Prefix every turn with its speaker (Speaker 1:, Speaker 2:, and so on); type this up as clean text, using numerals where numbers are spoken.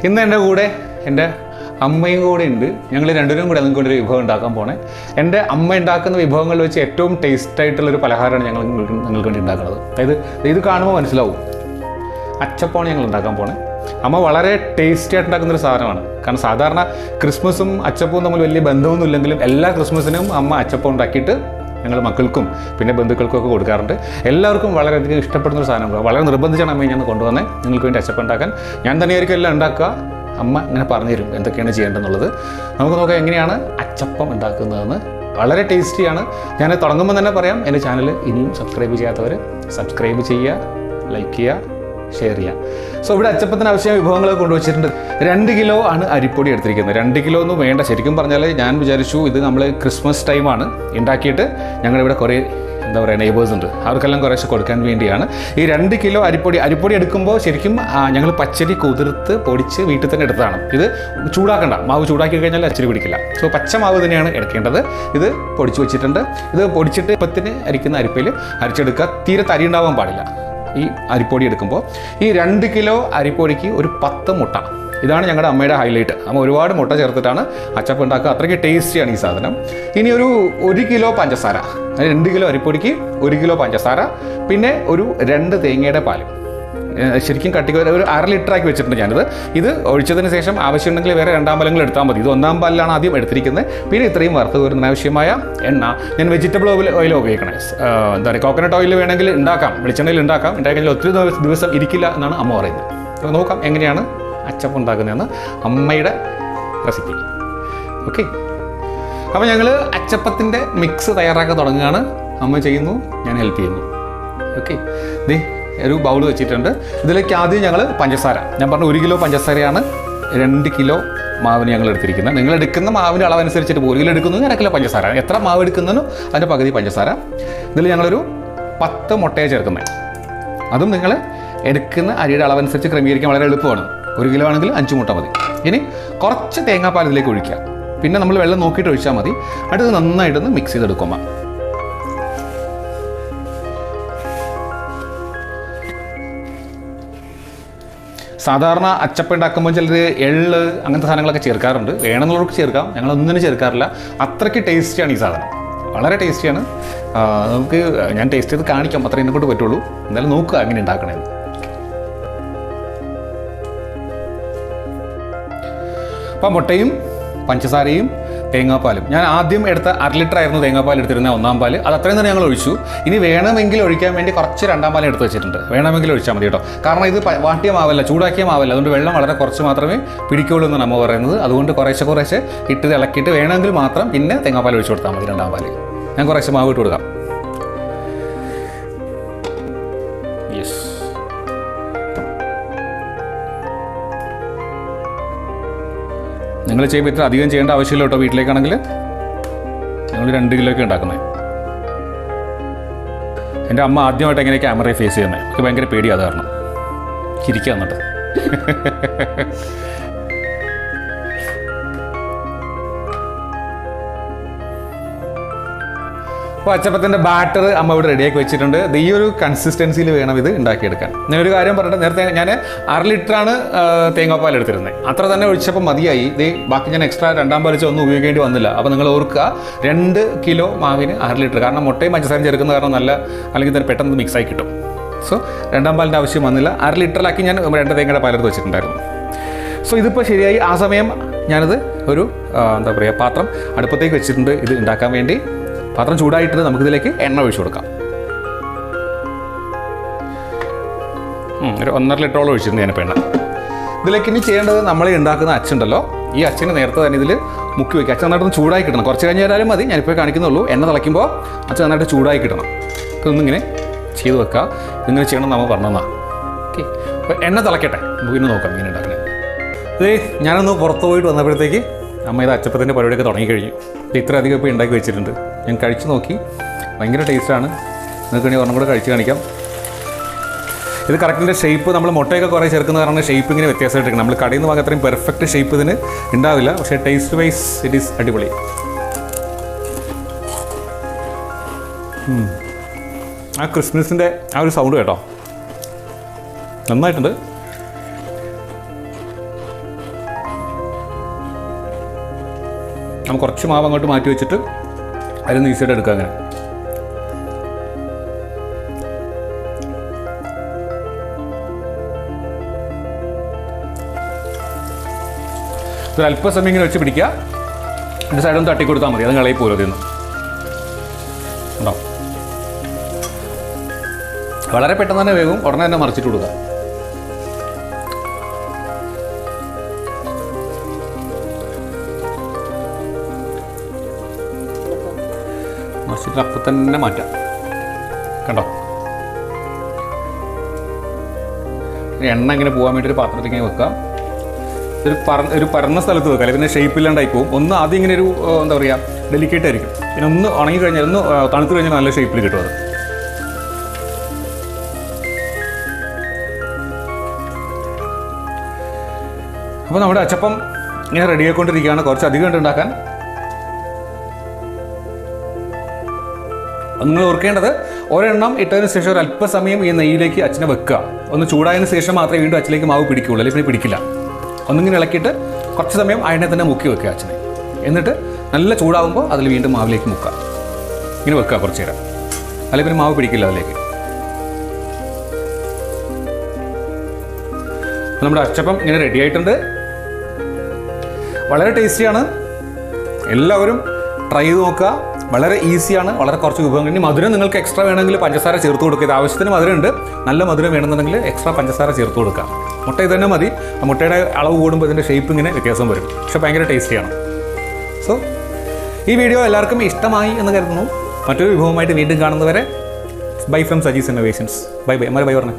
Speaker 1: ഇന്ന് എൻ്റെ കൂടെ എൻ്റെ അമ്മയും കൂടെ ഉണ്ട്. ഞങ്ങൾ രണ്ടുപേരും കൂടെ നിങ്ങൾക്ക് ഒരു വിഭവം ഉണ്ടാക്കാൻ പോണേ. എൻ്റെ അമ്മ ഉണ്ടാക്കുന്ന വിഭവങ്ങളിൽ വെച്ച് ഏറ്റവും ടേസ്റ്റ് ആയിട്ടുള്ളൊരു പലഹാരമാണ് ഞങ്ങൾ നിങ്ങൾക്ക് വേണ്ടി ഉണ്ടാക്കുന്നത്. അതായത് ഇത് കാണുമ്പോൾ മനസ്സിലാവും, അച്ചപ്പമാണ് ഞങ്ങൾ ഉണ്ടാക്കാൻ പോണേ. അമ്മ വളരെ ടേസ്റ്റി ആയിട്ട് ഉണ്ടാക്കുന്നൊരു സാധനമാണ്. കാരണം സാധാരണ ക്രിസ്മസും അച്ചപ്പവും തമ്മിൽ വലിയ ബന്ധമൊന്നും ഇല്ലെങ്കിലും എല്ലാ ക്രിസ്മസിനും അമ്മ അച്ചപ്പം ഉണ്ടാക്കിയിട്ട് ഞങ്ങൾ മക്കൾക്കും പിന്നെ ബന്ധുക്കൾക്കും ഒക്കെ കൊടുക്കാറുണ്ട്. എല്ലാവർക്കും വളരെയധികം ഇഷ്ടപ്പെടുന്നൊരു സാധനമാണ്. വളരെ നിർബന്ധിച്ചാണ് അമ്മയെ ഞാൻ കൊണ്ടുവന്നത് നിങ്ങൾക്ക് വേണ്ടി അച്ചപ്പം ഉണ്ടാക്കാൻ. ഞാൻ തന്നെയായിരിക്കും എല്ലാം ഉണ്ടാക്കുക. അമ്മ ഇങ്ങനെ പറഞ്ഞു തരും എന്തൊക്കെയാണ് ചെയ്യേണ്ടതെന്നുള്ളത്. നമുക്ക് നോക്കാം എങ്ങനെയാണ് അച്ചപ്പം ഉണ്ടാക്കുന്നതെന്ന്. വളരെ ടേസ്റ്റിയാണ്. ഞാൻ തുടങ്ങുമ്പോൾ തന്നെ പറയാം, എൻ്റെ ചാനൽ ഇനിയും സബ്സ്ക്രൈബ് ചെയ്യാത്തവർ സബ്സ്ക്രൈബ് ചെയ്യുക, ലൈക്ക് ചെയ്യുക, ഷെയർ ചെയ്യാം. സോ ഇവിടെ അച്ചപ്പത്തിന് ആവശ്യമായ വിഭവങ്ങൾ കൊണ്ടുവച്ചിട്ടുണ്ട്. 2 കിലോ ആണ് അരിപ്പൊടി എടുത്തിരിക്കുന്നത്. 2 കിലോ ഒന്നും വേണ്ട. ശരിക്കും പറഞ്ഞാൽ ഞാൻ വിചാരിച്ചു ഇത് നമ്മൾ ക്രിസ്മസ് ടൈമാണ് ഉണ്ടാക്കിയിട്ട് ഞങ്ങളിവിടെ കുറേ എന്താ പറയുക നെയ്ബേഴ്സ് ഉണ്ട്, അവർക്കെല്ലാം കുറേശ്ശെ കൊടുക്കാൻ വേണ്ടിയാണ്. ഈ 2 കിലോ അരിപ്പൊടി എടുക്കുമ്പോൾ ശരിക്കും ഞങ്ങൾ പച്ചരി കുതിർത്ത് പൊടിച്ച് വീട്ടിൽ തന്നെ എടുത്തതാണ്. ഇത് ചൂടാക്കണ്ട, മാവ് ചൂടാക്കി കഴിഞ്ഞാൽ അച്ചരി പിടിക്കില്ല. സോ പച്ച മാവ് തന്നെയാണ് എടുക്കേണ്ടത്. ഇത് പൊടിച്ച് വെച്ചിട്ടുണ്ട്. ഇത് പൊടിച്ചിട്ട് ഇപ്പത്തിന് അരിക്കുന്ന അരിപ്പയിൽ അരിച്ചെടുക്കുക. തീരെ തരി ഉണ്ടാവാൻ പാടില്ല ഈ അരിപ്പൊടി എടുക്കുമ്പോൾ. ഈ 2 കിലോ അരിപ്പൊടിക്ക് ഒരു 10 മുട്ട. ഇതാണ് ഞങ്ങളുടെ അമ്മയുടെ ഹൈലൈറ്റ്. അമ്മ ഒരുപാട് മുട്ട ചേർത്തിട്ടാണ് അച്ചപ്പം ഉണ്ടാക്കുക. അത്രയ്ക്ക് ടേസ്റ്റിയാണ് ഈ സാധനം. ഇനി ഒരു 1 കിലോ പഞ്ചസാര, 2 കിലോ അരിപ്പൊടിക്ക് 1 കിലോ പഞ്ചസാര, പിന്നെ ഒരു 2 തേങ്ങയുടെ പാല്. ശരിക്കും കട്ടിക്ക് ഒരു 1/2 ലിറ്ററാക്കി വെച്ചിട്ടുണ്ട് ഞാനിത്. ഇത് ഒഴിച്ചതിന് ശേഷം ആവശ്യമുണ്ടെങ്കിൽ വേറെ 2 പാലങ്ങൾ എടുത്താൽ മതി. ഇത് 1 പാലിലാണ് ആദ്യം എടുത്തിരിക്കുന്നത്. പിന്നെ ഇത്രയും വറുത്ത് കോരുന്നതിന് ആവശ്യമായ എണ്ണ. ഞാൻ വെജിറ്റബിൾ ഓയിൽ ഉപയോഗിക്കണേ. എന്താ പറയുക, കോക്കനട്ട് ഓയിൽ വേണമെങ്കിൽ ഉണ്ടാക്കാം, വെളിച്ചെണ്ണയിൽ ഉണ്ടാക്കാം. ഉണ്ടാക്കിക്കഴിഞ്ഞാൽ ഒത്തിരി ദിവസം ഇരിക്കില്ല എന്നാണ് അമ്മ പറയുന്നത്. അപ്പോൾ നോക്കാം എങ്ങനെയാണ് അച്ചപ്പം ഉണ്ടാക്കുന്നതെന്ന്, അമ്മയുടെ റെസിപ്പി. ഓക്കെ, അപ്പോൾ ഞങ്ങൾ അച്ചപ്പത്തിൻ്റെ മിക്സ് തയ്യാറാക്കാൻ തുടങ്ങുകയാണ്. അമ്മ ചെയ്യുന്നു, ഞാൻ ഹെൽപ്പ് ചെയ്യുന്നു. ഓക്കെ, ദേ ഒരു ബൗൾ വെച്ചിട്ടുണ്ട്. ഇതിലേക്ക് ആദ്യം ഞങ്ങൾ പഞ്ചസാര, ഞാൻ പറഞ്ഞു 1 കിലോ പഞ്ചസാരയാണ് 2 കിലോ മാവിന് ഞങ്ങൾ എടുത്തിരിക്കുന്നത്. നിങ്ങൾ എടുക്കുന്ന മാവിൻ്റെ അളവനുസരിച്ചിട്ട് 1 കിലോ എടുക്കുന്നത് 1 കിലോ പഞ്ചസാര. എത്ര മാവ് എടുക്കുന്നതിനോ അതിൻ്റെ പകുതി പഞ്ചസാര. ഇതിൽ ഞങ്ങളൊരു 10 മുട്ടയെ ചേർക്കുന്നത്. അതും നിങ്ങൾ എടുക്കുന്ന അരിയുടെ അളവനുസരിച്ച് ക്രമീകരിക്കാൻ വളരെ എളുപ്പമാണ്. 1 കിലോ ആണെങ്കിൽ 5 മുട്ട മതി. ഇനി കുറച്ച് തേങ്ങാപ്പാൽ ഇതിലേക്ക് ഒഴിക്കുക. പിന്നെ നമ്മൾ വെള്ളം നോക്കിയിട്ട് ഒഴിച്ചാൽ മതി. അടുത്ത് നന്നായിട്ടൊന്ന് മിക്സ് ചെയ്തെടുക്കുമ്പോൾ സാധാരണ അച്ചപ്പം ഉണ്ടാക്കുമ്പോൾ ചിലർ എള്ള് അങ്ങനത്തെ സാധനങ്ങളൊക്കെ ചേർക്കാറുണ്ട്. വേണമെന്നുള്ളവർക്ക് ചേർക്കാം. ഞങ്ങളൊന്നിനും ചേർക്കാറില്ല. അത്രയ്ക്ക് ടേസ്റ്റിയാണ് ഈ സാധനം, വളരെ ടേസ്റ്റിയാണ്. നമുക്ക് ഞാൻ ടേസ്റ്റ് ചെയ്ത് കാണിക്കാം, അത്രയും എന്നെ കൊണ്ട് പറ്റുള്ളൂ. എന്തായാലും നോക്കുക എങ്ങനെ ഉണ്ടാക്കണമെന്ന്. അപ്പം മുട്ടയും പഞ്ചസാരയും തേങ്ങാപ്പാലും, ഞാൻ ആദ്യം എടുത്ത 1/2 ലിറ്റർ ആയിരുന്നു തേങ്ങാപ്പാൽ എടുത്തിരുന്നത്, 1-ാം പാൽ. അത് അത്രയും തന്നെ ഞങ്ങൾ ഒഴിച്ചു. ഇനി വേണമെങ്കിൽ ഒഴിക്കാൻ വേണ്ടി കുറച്ച് 2-ാം പാൽ എടുത്ത് വെച്ചിട്ടുണ്ട്. വേണമെങ്കിൽ ഒഴിച്ചാൽ മതി കേട്ടോ. കാരണം ഇത് വാട്ടിയ മാവല്ല, ചൂടാക്കിയ മാവല്ല. അതുകൊണ്ട് വെള്ളം വളരെ കുറച്ച് മാത്രമേ പിടിക്കുകയുള്ളൂ എന്നാണ് അമ്മ പറയുന്നത്. അതുകൊണ്ട് കുറേശ്ശെ ഇട്ട് ഇളക്കിയിട്ട് വേണമെങ്കിൽ മാത്രം പിന്നെ തേങ്ങാപ്പാൽ ഒഴിച്ചു കൊടുത്താൽ മതി. 2-ാം പാൽ ഞാൻ കുറേശ്ശെ മാവ് ഇട്ട് കൊടുക്കാം. യെസ്, നിങ്ങൾ ചെയ്യുമ്പോൾ ഇത്ര അധികം ചെയ്യേണ്ട ആവശ്യമില്ല കേട്ടോ. വീട്ടിലേക്കാണെങ്കിൽ ഞങ്ങൾ 2 കിലോയ്ക്ക് ഉണ്ടാക്കുന്നത്. എൻ്റെ അമ്മ ആദ്യമായിട്ട് എങ്ങനെ ക്യാമറയെ ഫേസ് ചെയ്യുന്നത്, എനിക്ക് ഭയങ്കര പേടിയാണ്. അത് കാരണം ചിരിക്കുക എന്നിട്ട്. അപ്പോൾ അച്ചപ്പത്തിൻ്റെ ബാറ്റർ അമ്മ ഇവിടെ റെഡിയാക്കി വെച്ചിട്ടുണ്ട്. ഈ ഒരു കൺസിസ്റ്റൻസിയിൽ വേണം ഇത് ഉണ്ടാക്കിയെടുക്കാൻ. ഞാനൊരു കാര്യം പറയട്ടെ, നേരത്തെ ഞാൻ 1/2 ലിറ്ററാണ് തേങ്ങാപ്പാൽ എടുത്തിരുന്നത്. അത്ര തന്നെ ഒഴിച്ചപ്പോൾ മതിയായി. ബാക്കി ഞാൻ എക്സ്ട്രാ 2-ാം പാൽ ഒന്നും ഉപയോഗിക്കേണ്ടി വന്നില്ല. അപ്പോൾ നിങ്ങൾ ഓർക്കുക, 2 കിലോ മാവിന് 1/2 ലിറ്റർ. കാരണം മുട്ടയും പഞ്ചസാരയും ചേർക്കുന്ന കാരണം നല്ല, അല്ലെങ്കിൽ തന്നെ പെട്ടെന്ന് മിക്സായി കിട്ടും. സോ 2-ാം പാലിൻ്റെ ആവശ്യം വന്നില്ല. 1/2 ലിറ്ററിലാക്കി ഞാൻ 2 തേങ്ങയുടെ പാലെടുത്ത് വെച്ചിട്ടുണ്ടായിരുന്നു. സോ ഇതിപ്പോൾ ശരിയായി. ആ സമയം ഞാനിത് ഒരു എന്താ പറയുക പാത്രം അടുപ്പത്തേക്ക് വെച്ചിട്ടുണ്ട് ഇത് ഉണ്ടാക്കാൻ വേണ്ടി. പാത്രം ചൂടായിട്ട് നമുക്കിതിലേക്ക് എണ്ണ ഒഴിച്ചു കൊടുക്കാം. ഒരു 1.5 ലിറ്ററോളം ഒഴിച്ചിട്ടുണ്ട് ഞാനിപ്പോൾ എണ്ണ. ഇതിലേക്ക് ഇനി ചെയ്യേണ്ടത് നമ്മൾ ഉണ്ടാക്കുന്ന അച്ചുണ്ടല്ലോ, ഈ അച്ചിന് നേരത്തെ തന്നെ ഇതിൽ മുക്കി വയ്ക്കുക. അച്ഛൻ നന്നായിട്ടൊന്ന് ചൂടായി കിട്ടണം. കുറച്ച് കഴിഞ്ഞ് തരാനും മതി, ഞാനിപ്പോൾ കാണിക്കുന്നുള്ളൂ. എണ്ണ തിളയ്ക്കുമ്പോൾ അച്ഛൻ നന്നായിട്ട് ചൂടായി കിട്ടണം. അപ്പോൾ ഇന്നിങ്ങനെ ചെയ്ത് വെക്കുക. ഇതിങ്ങനെ ചെയ്യണം നമ്മൾ പറഞ്ഞതാണ്. ഓക്കെ, അപ്പോൾ എണ്ണ തിളക്കട്ടെ, നമുക്ക് ഇന്ന് നോക്കാം ഇങ്ങനെ ഉണ്ടാക്കുന്നത്. ഇത് ഞാനൊന്ന് പുറത്ത് പോയിട്ട് വന്നപ്പോഴത്തേക്ക് അമ്മ ഇത് അച്ചപ്പത്തിൻ്റെ പരിപാടിയൊക്കെ തുടങ്ങിക്കഴിഞ്ഞു. ഇത്ര അധികം ഇപ്പോൾ ഉണ്ടാക്കി വെച്ചിട്ടുണ്ട്. ഞാൻ കഴിച്ച് നോക്കി, ഭയങ്കര ടേസ്റ്റാണ്. നിങ്ങൾക്ക് വേണ്ടി ഒരെണ്ണം കൂടെ കഴിച്ച് കാണിക്കാം. ഇത് കറക്റ്റിൻ്റെ ഷേപ്പ്, നമ്മൾ മുട്ടയൊക്കെ കുറേ ചേർക്കുന്ന കാരണം ഷേപ്പ് ഇങ്ങനെ വ്യത്യാസമായിട്ടിരിക്കണം. നമ്മൾ കടയിൽ നിന്ന് വാങ്ങാൻ അത്രയും പെർഫെക്റ്റ് ഷേപ്പ് ഇതിന് ഉണ്ടാവില്ല. പക്ഷേ ടേസ്റ്റ് വൈസ് ഇറ്റ് ഈസ് അടിപൊളി. ആ ക്രിസ്മസിൻ്റെ ആ ഒരു സൗണ്ട് കേട്ടോ, നന്നായിട്ടുണ്ട്. നമുക്ക് കുറച്ച് മാവ് അങ്ങോട്ട് മാറ്റി വെച്ചിട്ട് അതിൽ ഈസിയായിട്ട് എടുക്കാം. അങ്ങനെ ഒരു അല്പസമയം ഇങ്ങനെ വെച്ച് പിടിക്കുക. എൻ്റെ സൈഡൊന്ന് തട്ടിക്കൊടുത്താൽ മതി, അത് കളയി പോലും അതിൽ നിന്ന് ഉണ്ടോ. വളരെ പെട്ടെന്ന് തന്നെ വേഗം ഉടനെ തന്നെ മറിച്ചിട്ട് കൊടുക്കുക. മറിച്ചിട്ട് അപ്പം തന്നെ മാറ്റാം. കണ്ടോ, എണ്ണ ഇങ്ങനെ പോകാൻ വേണ്ടി ഒരു പാത്രത്തിൽ ഇങ്ങനെ വെക്കാം. ഒരു പരന്ന സ്ഥലത്ത് വെക്കാം, അല്ലെങ്കിൽ പിന്നെ ഷേപ്പ് ഇല്ലാണ്ടായി പോകും. ഒന്ന് ആദ്യം ഇങ്ങനെ ഒരു എന്താ പറയുക ഡെലിക്കേറ്റ് ആയിരിക്കും. പിന്നെ ഒന്ന് ഉണങ്ങി കഴിഞ്ഞാൽ ഒന്ന് തണുത്ത് കഴിഞ്ഞാൽ നല്ല ഷേപ്പിൽ കിട്ടും അത്. അപ്പോൾ നമ്മുടെ അച്ചപ്പം ഇങ്ങനെ റെഡി ആയിക്കൊണ്ടിരിക്കുകയാണ്. കുറച്ച് അധികം ഉണ്ട് ഉണ്ടാക്കാൻ. നിങ്ങൾ ഓർക്കേണ്ടത് ഒരെണ്ണം ഇട്ടതിന് ശേഷം ഒരു അല്പസമയം ഈ നെയ്യിലേക്ക് അച്ഛനെ വെക്കുക. ഒന്ന് ചൂടായതിനു ശേഷം മാത്രമേ വീണ്ടും അച്ഛലേക്ക് മാവ് പിടിക്കുകയുള്ളൂ, അല്ലെങ്കിൽ പിന്നെ പിടിക്കില്ല. ഒന്നിങ്ങനെ ഇളക്കിയിട്ട് കുറച്ച് സമയം അതിനെ തന്നെ മുക്കി വെക്കുക അച്ഛനെ. എന്നിട്ട് നല്ല ചൂടാകുമ്പോൾ അതിൽ വീണ്ടും മാവിലേക്ക് മുക്കുക. ഇങ്ങനെ വെക്കുക കുറച്ച് നേരം, അല്ലെങ്കിൽ പിന്നെ മാവ് പിടിക്കില്ല അതിലേക്ക്. നമ്മുടെ അച്ചപ്പം ഇങ്ങനെ റെഡി ആയിട്ടുണ്ട്. വളരെ ടേസ്റ്റിയാണ്. എല്ലാവരും ട്രൈ ചെയ്ത് നോക്കുക. വളരെ ഈസിയാണ്, വളരെ കുറച്ച് വിഭവങ്ങൾ. ഇനി മധുരം നിങ്ങൾക്ക് എക്സ്ട്രാ വേണമെങ്കിൽ പഞ്ചസാര ചേർത്ത് കൊടുക്കുക. ഇത് ആവശ്യത്തിന് മധുരം ഉണ്ട്. നല്ല മധുരം വേണമെന്നുണ്ടെങ്കിൽ എക്സ്ട്രാ പഞ്ചസാര ചേർത്ത് കൊടുക്കാം. മുട്ട ഇത് തന്നെ മതി. മുട്ടയുടെ അളവ് കൂടുമ്പോൾ ഇതിൻ്റെ ഷേപ്പ് ഇങ്ങനെ വ്യത്യാസം വരും. പക്ഷേ ഭയങ്കര ടേസ്റ്റിയാണ്. സോ ഈ വീഡിയോ എല്ലാവർക്കും ഇഷ്ടമായി എന്ന് കരുതുന്നു. മറ്റൊരു വിഭവമായിട്ട് വീണ്ടും കാണുന്നവരെ bye from Saji's innovations. Bye bye. അമ്മ ബൈ പറഞ്ഞേ.